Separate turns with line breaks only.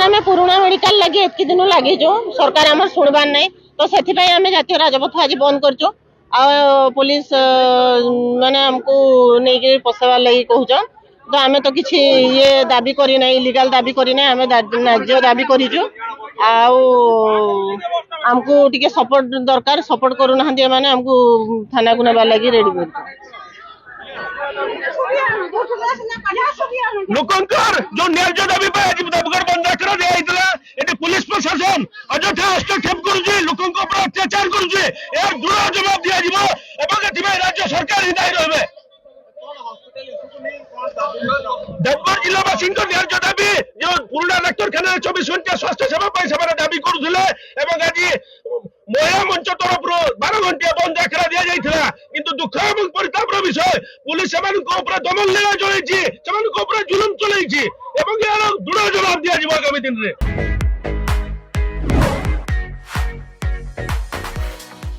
आम पुराणा मेडिकल लगे एतकी दिन लगे सरकार आम शुणबार ना तो से जातीय राजपथ आज बंद कर पुलिस माने हमको नहीं पशेबार लगी कहून तो आम तो किसी ये दाबी करना इलिगाल दाबी करना आम न्याय दाबी करूँ आमको टिके सपोर्ट दरकार सपोर्ट करूना माने हमको थाना को नेबार लगी रेडी कर
लोकंकर जो न्याय दाबी पे आज देवगढ़ बंद कर दिया इतला एटे पुलिस प्रशासन अଯଥା हस्तक्षेप करूची लोकंक ऊपर अत्याचार करूची ए दृढ़ जवाब दिया जिवो एवं एथिबे राज्य सरकार ही दायी रहबे देवगढ़ जिलावासी न्याय दाबी जो पुराना डाक्तरखाना 24 घंटा स्वास्थ्य सेवा पर से दाबी करुले एवं आज महिला मंच तरफ 12 घंटा बंद आखड़ा दिया जाइथिला किंतु दुख एवं परितापर विषय पुलिस सेमानक ऊपर दमन लीला चलैछि सेमानक ऊपर जुलुम चलैछि एवं यार दृढ़ जवाब दिया जिवो आगामी दिन रे।